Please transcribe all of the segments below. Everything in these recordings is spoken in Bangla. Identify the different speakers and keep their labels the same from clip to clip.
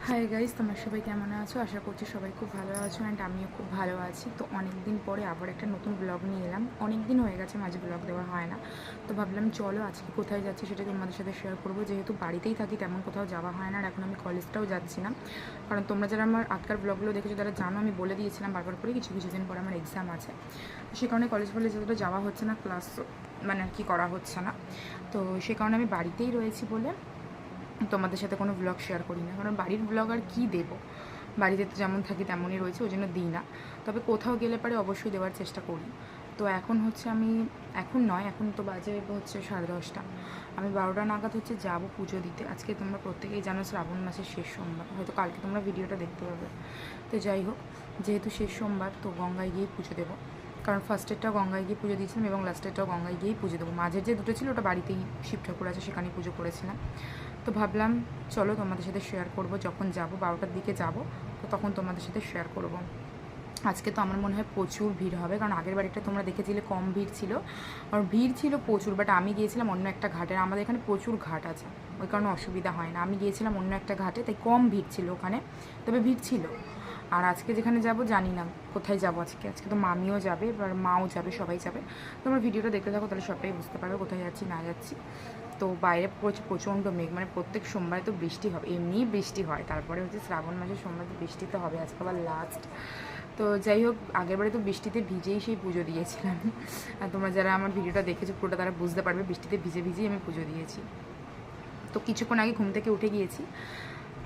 Speaker 1: হাই গাইস, তোমরা সবাই কেমন আছো? আশা করছি সবাই খুব ভালো আছো অ্যান্ড আমিও খুব ভালো আছি। তো অনেক দিন পরে আবার একটা নতুন ব্লগ নিয়ে এলাম। অনেক দিন হয়ে গেছে মাঝে ব্লগ দেওয়া হয় না, তো ভাবলাম চলো আজকে কোথায় যাচ্ছি সেটা তোমাদের সাথে শেয়ার করবো। যেহেতু বাড়িতেই থাকি, তেমন কোথাও যাওয়া হয় না, আর এখন আমি কলেজটাও যাচ্ছি না। কারণ তোমরা যারা আমার আগকার ব্লগগুলো দেখেছো তারা জানো আমি বলে দিয়েছিলাম বারবার করে কিছুদিন পরে আমার এক্সাম আছে। সে কারণে কলেজ যেহেতু যাওয়া হচ্ছে না, ক্লাস মানে আর কি করা হচ্ছে না, তো সে কারণে আমি বাড়িতেই রয়েছি বলে তোমাদের সাথে কোনো ব্লগ শেয়ার করি না। কারণ বাড়ির ব্লগ আর কী দেবো, বাড়িতে তো যেমন থাকি তেমনই রয়েছে, ওই জন্য দিই না। তবে কোথাও গেলে পারে অবশ্যই দেওয়ার চেষ্টা করি। তো এখন হচ্ছে আমি এখন তো বাজে হচ্ছে 10:30। আমি 12টা নাগাদ হচ্ছে যাবো পুজো দিতে। আজকে তোমরা প্রত্যেকেই জানো শ্রাবণ মাসের শেষ সোমবার, হয়তো কালকে তোমরা ভিডিওটা দেখতে পাবে। তো যাই হোক, যেহেতু শেষ সোমবার তো গঙ্গায় গিয়েই পুজো দেবো। কারণ ফার্স্টেরটাও গঙ্গায় গিয়ে পুজো দিয়েছিলাম এবং লাস্টেরটাও গঙ্গায় গিয়েই পুজো দেবো। মাঝের যে দুটো ছিল ওটা বাড়িতেই শিব ঠাকুর আছে সেখানেই পুজো করেছিলাম। তো ভাবলাম চলো তোমাদের সাথে শেয়ার করব, যখন যাব 12টার দিকে যাব, তো তখন তোমাদের সাথে শেয়ার করব। আজকে তো আমার মনে হয় প্রচুর ভিড় হবে, কারণ আগের বাড়িটা তোমরা দেখেছিলে কম ভিড় ছিল, আর ভিড় ছিল প্রচুর। বাট আমি গিয়েছিলাম অন্য একটা ঘাটে, আমাদের এখানে প্রচুর ঘাট আছে, ওই কারণে অসুবিধা হয় না। আমি গিয়েছিলাম অন্য একটা ঘাটে, তাই কম ভিড় ছিল ওখানে, তবে ভিড় ছিল। আর আজকে যেখানে যাব জানি না কোথায় যাব। আজকে তো মামিও যাবে, এবার মাও যাবে, সবাই যাবে। তোমরা ভিডিওটা দেখতে থাকো, তাহলে সবাই বুঝতে পারবে কোথায় যাচ্ছি না যাচ্ছি। তো বাইরে প্রচণ্ড মেঘ, মানে প্রত্যেক সোমবারে তো বৃষ্টি হবে, এমনিই বৃষ্টি হয়, তারপরে হচ্ছে শ্রাবণ মাসের সোমবার বৃষ্টি তো হবে, আজকে আবার লাস্ট। তো যাই হোক, আগেরবারে তো বৃষ্টিতে ভিজেই সেই পুজো দিয়েছিলাম। আর তোমরা যারা আমার ভিডিওটা দেখেছো পুরোটা তারা বুঝতে পারবে, বৃষ্টিতে ভিজেই আমি পুজো দিয়েছি। তো কিছুক্ষণ আগে ঘুম থেকে উঠে গিয়েছি।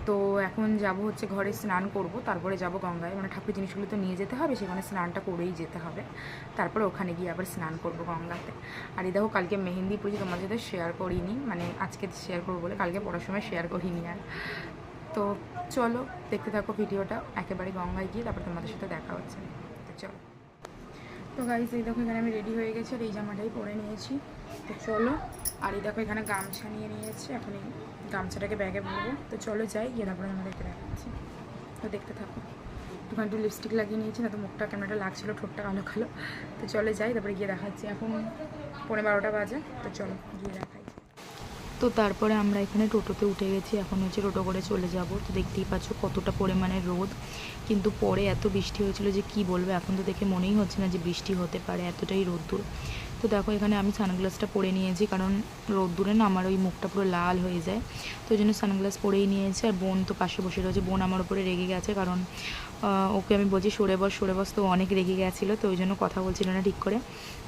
Speaker 1: তো এখন যাব হচ্ছে ঘরে স্নান করব, তারপরে যাব গঙ্গায়, মানে ঠাকুর জিনিসগুলো তো নিয়ে যেতে হবে, সেখানে স্নানটা করেই যেতে হবে। তারপরে ওখানে গিয়ে আবার স্নান করব গঙ্গাতে। আর এই দেখো, কালকে মেহেন্দি পড়েছি, তোমার সাথে শেয়ার করিনি, মানে আজকে শেয়ার করবো বলে, কালকে পড়ার সময় শেয়ার করিনি আর। তো চলো দেখতে থাকো ভিডিওটা, একেবারে গঙ্গায় গিয়ে তারপর তোমাদের সাথে দেখা হচ্ছে। তো চলো। তো গাইস, এই দেখো এখানে আমি রেডি হয়ে গেছি, আর এই জামাটাই পরে নিয়েছি। তো চলো। আর এই দেখো এখানে গামছা নিয়ে নিয়েছি, এখন এই গামছাটাকে ব্যাগে ভরবো। তো চলো যাই, গিয়ে তারপরে আমাদেরকে দেখাচ্ছি। তো দেখতে থাকো। একটু লিপস্টিক লাগিয়ে নিয়েছি, না তো মুখটা কেমনটা লাগছিলো, ঠোঁটটা কালো কালো। তো চলে যাই, তারপরে গিয়ে দেখাচ্ছি। এখন 12:15 বাজে, তো চলো গিয়ে দেখাই। তো তারপরে আমরা এখানে টোটোতে উঠে গেছি, এখন হচ্ছে টোটো করে চলে যাব। তো দেখতেই পাচ্ছ কতটা পরিমাণে রোদ, কিন্তু পরে এত বৃষ্টি হয়েছিল যে কি বলবো, এখন তো দেখে মনেই হচ্ছে না যে বৃষ্টি হতে পারে, এতটাই রোদ্দুর। তো দেখো এখানে আমি সানগ্লাসটা পরে নিয়েছি, কারণ রোদ্দুরে না আমার ওই মুখটা পুরো লাল হয়ে যায়, তো ওই জন্য সানগ্লাস পরেই নিয়েছি। আর বোন তো পাশে বসে রয়েছে, বোন আমার উপরে রেগে গেছে, কারণ ওকে আমি বলছি সরে বস, তো অনেক রেগে গেছিলো, তো ওই জন্য কথা বলছিল না ঠিক করে।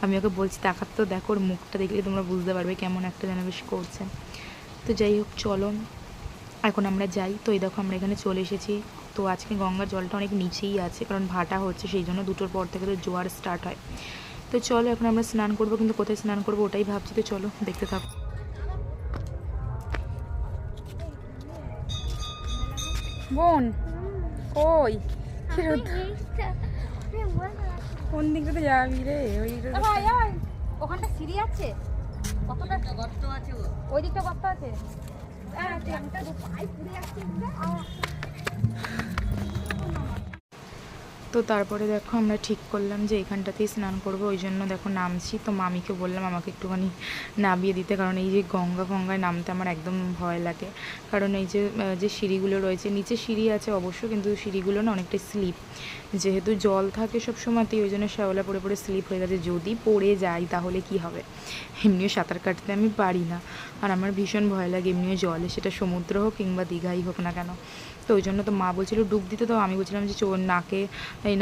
Speaker 1: আমি ওকে বলছি দেখার, তো দেখো ওর মুখটা দেখলে তোমরা বুঝতে পারবে কেমন একটা যেন বেশ করছে। তো যাই হোক চলো এখন আমরা যাই। তো এই দেখো আমরা এখানে চলে এসেছি। তো আজকে গঙ্গার জলটা অনেক নিচেই আছে, কারণ ভাটা হচ্ছে, সেই জন্য 2টোর পর থেকে তো জোয়ার স্টার্ট হয়। তো চলো এখন আমরা স্নান করবো, কিন্তু কোথায় স্নান করবো ওটাই ভাবছি। তো চলো দেখতে থাকো। বোন কই, কোন দিকটাতে যাবি রে?
Speaker 2: ওখানটা সিঁড়ি আছে, কতটা গর্ত আছে, ওই দিকটা গর্ত আছে।
Speaker 1: তো তারপরে দেখো আমরা ঠিক করলাম যে এখানটাতেই স্নান করবো, ওই জন্য দেখো নামছি। তো মামিকে বললাম আমাকে একটুখানি নামিয়ে দিতে, কারণ এই যে গঙ্গায় নামতে আমার একদম ভয় লাগে। কারণ এই যে সিঁড়িগুলো রয়েছে, নিচে সিঁড়ি আছে অবশ্য, কিন্তু সিঁড়িগুলো না অনেকটাই স্লিপ, যেহেতু জল থাকে সব সময়তেই, ওই জন্য শ্যাওলা পড়ে স্লিপ হয়ে গেছে। যদি পড়ে যাই তাহলে কি হবে? এমনিও সাঁতার কাটতে আমি পারি না, আর আমার ভীষণ ভয় লাগে এমনিও জলে, সেটা সমুদ্র হোক কিংবা দীঘাই হোক না কেন। তো ওই জন্য তো মা বলছিল ডুব দিতে, তো আমি বলছিলাম যে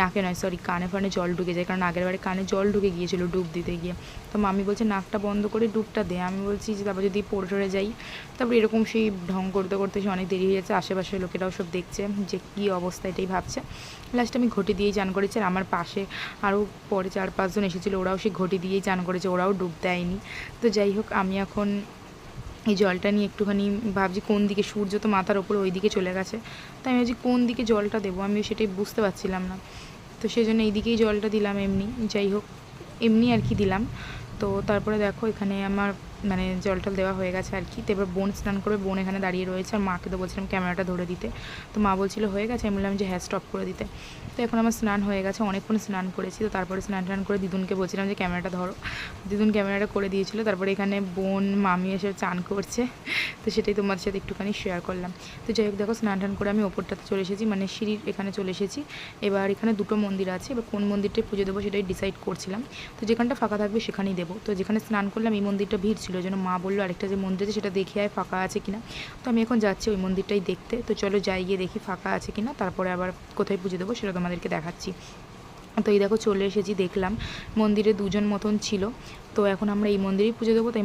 Speaker 1: নাকে নয় সরি কানে ফানে জল ঢুকে যায়, কারণ আগের বারে কানে জল ঢুকে গিয়েছিল ডুব দিতে গিয়ে। তো মামি বলছে নাকটা বন্ধ করে ডুবটা দে। আমি বলছি যে তারপর যদি পড়ে যাই, তারপর এরকম সেই ঢং করতে সে অনেক দেরি হয়ে যাচ্ছে, আশেপাশের লোকেরাও সব দেখছে যে কী অবস্থা, এটাই ভাবছে। লাস্টে আমি ঘটি দিয়েই চান করেছি, আর আমার পাশে আরও পরে 4-5 জন এসেছিলো, ওরাও সেই ঘটি দিয়েই চান করেছে, ওরাও ডুব দেয়নি। তো যাই হোক, আমি এখন এই জলটা নিয়ে একটুখানি ভাবছি কোন দিকে, সূর্য তো মাথার ওপরে ওই দিকে চলে গেছে, তো আমি ভাবছি কোন দিকে জলটা দেবো, আমি সেটাই বুঝতে পারছিলাম না। তো সেই জন্য এই দিকেই জলটা দিলাম, এমনি যাই হোক এমনি আর কি দিলাম। তো তারপরে দেখো এখানে আমার মানে জল টল দেওয়া হয়ে গেছে আর কি। তো এবার বোন স্নান করবে, বোন এখানে দাঁড়িয়ে রয়েছে। আর মাকে তো বলছিলাম ক্যামেরাটা ধরে দিতে, তো মা বলছিল হয়ে গেছে, আমি বললাম যে হ্যাঁ স্টপ করে দিতে। তো এখন আমার স্নান হয়ে গেছে, অনেকক্ষণ স্নান করেছি। তো তারপরে স্নান টান করে দিদুনকে বলছিলাম যে ক্যামেরাটা ধরো, দিদুন ক্যামেরাটা করে দিয়েছিল। তারপরে এখানে বোন মামি এসে চান করছে, তো সেটাই তোমাদের সাথে একটুখানি শেয়ার করলাম। তো যাই হোক দেখো, স্নান টান করে আমি ওপরটাতে চলে এসেছি, মানে সিঁড়ির এখানে চলে এসেছি। এবার এখানে দুটো মন্দির আছে, এবার কোন মন্দিরটায় পুজো দেবো সেটাই ডিসাইড করছিলাম। তো যেখানটা ফাঁকা থাকবে সেখানেই দেবো। তো যেখানে স্নান করলাম এই মন্দিরটা ভিড় ছিল, ওই জন্য মা বললো আরেকটা যে মন্দির আছে সেটা দেখে আয় ফাঁকা আছে কিনা। তো আমি এখন যাচ্ছি ওই মন্দিরটাই দেখতে। তো চলো যাই, গিয়ে দেখি ফাঁকা আছে কিনা, তারপরে আবার কোথায় পুজো দেবো সেটা তোমাদেরকে দেখাচ্ছি। তো এই দেখো চলে এসেছি, দেখলাম মন্দিরে দুজন মতন ছিল। তো এখন আমরা এই মন্দিরেই পুজো দেবো, তাই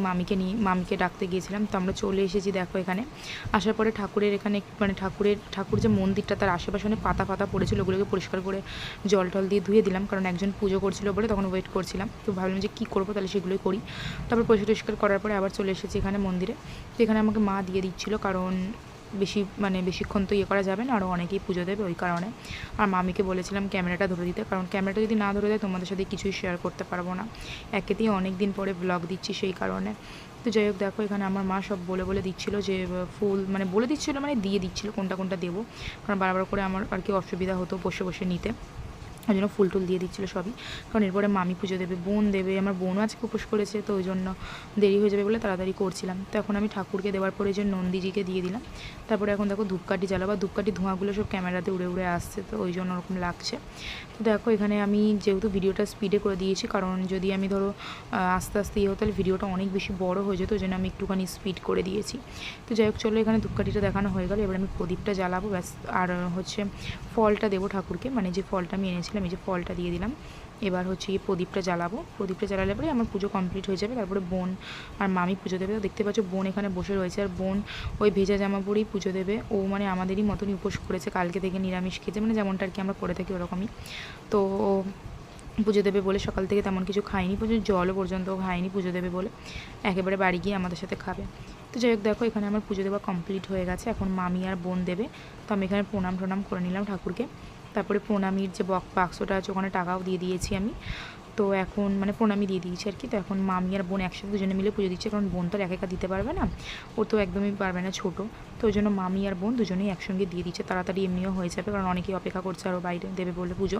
Speaker 1: মামিকে ডাকতে গিয়েছিলাম। তো আমরা চলে এসেছি, দেখো এখানে আসার পরে ঠাকুরের এখানে মানে ঠাকুর যে মন্দিরটা তার আশেপাশে অনেক পাতা পড়েছিল, ওগুলোকে পরিষ্কার করে জল টল দিয়ে ধুয়ে দিলাম, কারণ একজন পুজো করছিল বলে তখন ওয়েট করছিলাম। তো ভাবলাম যে কী করবো, তাহলে সেগুলোই করি। তারপর পরিষ্কার করার পরে আবার চলে এসেছি এখানে মন্দিরে। তো এখানে আমাকে মা দিয়ে দিচ্ছিলো, কারণ বেশিক্ষণ তো করা যাবে না, আরও অনেকেই পুজো দেবে ওই কারণে। আর মামিকে বলেছিলাম ক্যামেরাটা ধরে দিতে, কারণ ক্যামেরাটা যদি না ধরে দেয় তোমাদের সাথে কিছুই শেয়ার করতে পারবো না, একেতেই অনেক দিন পরে ব্লগ দিচ্ছি সেই কারণে। তো যাই হোক দেখো, এখানে আমার মা সব বলে দিচ্ছিলো যে ফুল বলে দিচ্ছিলো, দিয়ে দিচ্ছিলো কোনটা দেবো, কারণ বারবার করে আমার আর কি অসুবিধা হতো বসে নিতে, ওই জন্য ফুল টুল দিয়ে দিচ্ছিলো সবই। কারণ এরপরে মামি পুজো দেবে, বোন দেবে, আমার বোনও আজকে উপোস করেছে, তো ওই জন্য দেরি হয়ে যাবে বলে তাড়াতাড়ি করছিলাম। তো এখন আমি ঠাকুরকে দেওয়ার পরে যে নন্দীজিকে দিয়ে দিলাম। তারপরে এখন দেখো ধূপকাঠি জ্বালাবো, ধূপকাঠি ধোঁয়াগুলো সব ক্যামেরাতে উড়ে আসছে, তো ওই জন্য ওরকম লাগছে। তো দেখো এখানে আমি যেহেতু ভিডিওটা স্পিডে করে দিয়েছি, কারণ যদি আমি ধরো আস্তে আস্তে হতো তাহলে ভিডিওটা অনেক বেশি বড় হয়ে যেত, ওই জন্য আমি একটুখানি স্পিড করে দিয়েছি। তো যাই হোক চলো, এখানে ধূপকাঠিটা দেখানো হয়ে গেল, এবার আমি প্রদীপটা জ্বালাবো ব্যাস। আর হচ্ছে ফলটা দেবো ঠাকুরকে, যে ফলটা আমি এনেছিলাম এই যে ফলটা দিয়ে দিলাম। এবার হচ্ছে এই প্রদীপটা জ্বালাবো, প্রদীপটা জ্বালালে পরে আমার পুজো কমপ্লিট হয়ে যাবে। তারপরে বোন আর মামি পুজো দেবে। তো দেখতে পাচ্ছ বোন এখানে বসে রয়েছে, আর বোন ওই ভেজা জামা পরেই পুজো দেবে। ও আমাদেরই মতনই উপোস করেছে, কালকে থেকে নিরামিষ খেয়েছে, যেমনটা আর কি আমরা করে থাকি ওরকমই। তো পুজো দেবে বলে সকাল থেকে তেমন কিছু খায়নি, জলও পর্যন্ত খায়নি, পুজো দেবে বলে একেবারে বাড়ি গিয়ে আমাদের সাথে খাবে। তো যাই হোক দেখো, এখানে আমার পুজো দেওয়া কমপ্লিট হয়ে গেছে, এখন মামি আর বোন দেবে। তো আমি এখানে প্রণাম করে নিলাম ঠাকুরকে। তারপরে প্রণামীর যে বাক্সটা আছে ওখানে টাকাও দিয়ে দিয়েছি আমি। তো এখন প্রণামী দিয়ে দিয়েছি আর কি। তো এখন মামি আর বোন একসাথে দুজনে মিলে পুজো দিচ্ছে, কারণ বোন তো আর একা দিতে পারবে না, ও তো একদমই পারবে না, ছোটো। তো ওই জন্য মামি আর বোন দুজনেই একসঙ্গে দিয়ে দিচ্ছে, তাড়াতাড়ি এমনিও হয়ে যাবে, কারণ অনেকেই অপেক্ষা করছে আরও বাইরে দেবে বলে পুজো।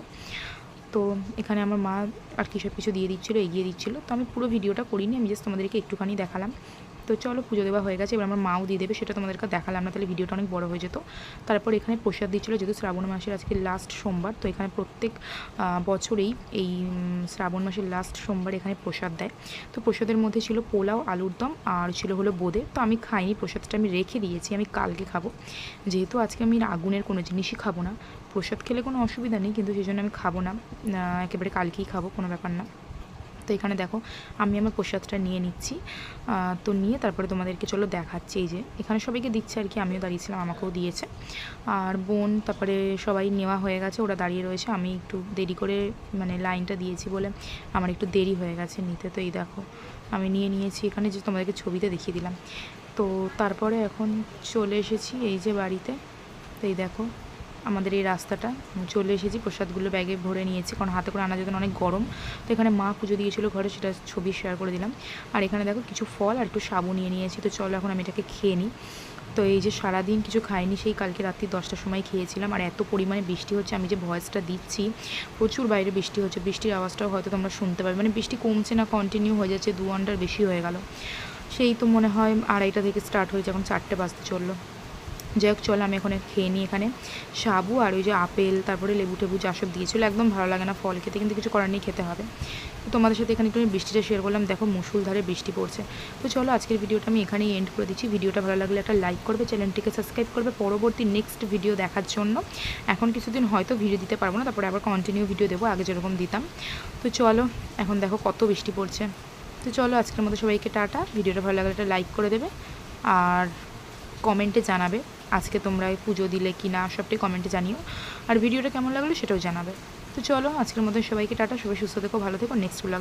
Speaker 1: তো এখানে আমার মা আর কি সব কিছু দিয়ে দিচ্ছিলো, এগিয়ে দিচ্ছিলো। তো আমি পুরো ভিডিওটা করিনি, আমি জাস্ট তোমাদেরকে একটুখানি দেখালাম। তো চলো, পুজো দেওয়া হয়ে গেছে, এবার আমার মাও দিয়ে দেবে, সেটা তোমাদেরকে দেখালাম না, তাহলে ভিডিওটা অনেক বড় হয়ে যেত। তারপর এখানে প্রসাদ দিচ্ছিলো, যেহেতু শ্রাবণ মাসের আজকে লাস্ট সোমবার, তো এখানে প্রত্যেক বছরেই এই শ্রাবণ মাসের লাস্ট সোমবার এখানে প্রসাদ দেয়। তো প্রসাদের মধ্যে ছিল পোলাও, আলুর দম, আর ছিল হলো বোঁদে। তো আমি খাইনি, প্রসাদটা আমি রেখে দিয়েছি, আমি কালকে খাবো, যেহেতু আজকে আমি আগুনের কোনো জিনিসই খাবো না। প্রসাদ খেলে কোনো অসুবিধা নেই, কিন্তু সেই জন্য আমি খাবো না, একেবারে কালকেই খাবো, কোনো ব্যাপার না। তো এখানে দেখো আমি আমার প্রসাদটা নিয়ে নিচ্ছি। তো নিয়ে তারপরে তোমাদেরকে চলো দেখাচ্ছি, এই যে এখানে সবাইকে দিচ্ছে আর কি, আমিও দাঁড়িয়েছিলাম, আমাকেও দিয়েছে। আর বোন তারপরে সবাই নেওয়া হয়ে গেছে, ওরা দাঁড়িয়ে রয়েছে, আমি একটু দেরি করে লাইনটা দিয়েছি বলে আমার একটু দেরি হয়ে গেছে নিতে। তো এই দেখো আমি নিয়েছি এখানে, যে তোমাদেরকে ছবিতে দেখিয়ে দিলাম। তো তারপরে এখন চলে এসেছি এই যে বাড়িতে। তো এই দেখো আমাদের এই রাস্তাটা, চলে এসেছি, প্রসাদগুলো ব্যাগে ভরে নিয়েছি, কারণ হাতে করে আনা যেত অনেক গরম। তো এখানে মা পুজো দিয়েছিলো ঘরে, সেটা ছবি শেয়ার করে দিলাম। আর এখানে দেখো কিছু ফল আর একটু সাবু নিয়ে নিয়েছি। তো চলো এখন আমি এটাকে খেয়ে নিই। তো এই যে সারাদিন কিছু খাইনি, সেই কালকে রাত্রি 10টার সময় খেয়েছিলাম। আর এত পরিমাণে বৃষ্টি হচ্ছে, আমি যে ভয়েসটা দিচ্ছি প্রচুর বাইরে বৃষ্টি হচ্ছে, বৃষ্টির আওয়াজটাও হয়তো তোমরা শুনতে পারবে, বৃষ্টি কমছে না, কন্টিনিউ হয়ে যাচ্ছে, 2 ঘন্টার বেশি হয়ে গেল। সেই তো মনে হয় 2:30 থেকে স্টার্ট হয়েছে, এখন 4টে বাজতে চললো। যাই হোক চলো, আমি এখন খেয়ে নিই। এখানে সাবু আর ওই যে আপেল, তারপরে লেবু টেবু যা সব দিয়েছিলো, একদম ভালো লাগে না ফল খেতে, কিন্তু কিছু করার নেই, খেতে হবে। তো তোমাদের সাথে এখানে একটু বৃষ্টিটা শেয়ার করলাম, দেখো মুষলধারে বৃষ্টি পড়ছে। তো চলো আজকের ভিডিওটা আমি এখানেই এন্ড করে দিচ্ছি। ভিডিওটা ভালো লাগলে একটা লাইক করবে, চ্যানেলটিকে সাবস্ক্রাইব করবে পরবর্তী নেক্সট ভিডিও দেখার জন্য। এখন কিছুদিন হয়তো ভিডিও দিতে পারবো না, তারপরে আবার কন্টিনিউ ভিডিও দেবো আগে যেরকম দিতাম। তো চলো, এখন দেখো কত বৃষ্টি পড়ছে। তো চলো আজকের মতো সবাইকে টাটা। ভিডিওটা ভালো লাগলে একটা লাইক করে দেবে, আর কমেন্টে জানাবে আজকে তোমরা পুজো দিলে কি না, সবটাই কমেন্টে জানিও। আর ভিডিওটা কেমন লাগলো সেটাও জানাবে। তো চলো আজকের মতো সবাইকে টাটা, সবাই সুস্থ থেকো, ভালো থেকো, নেক্সট ব্লগে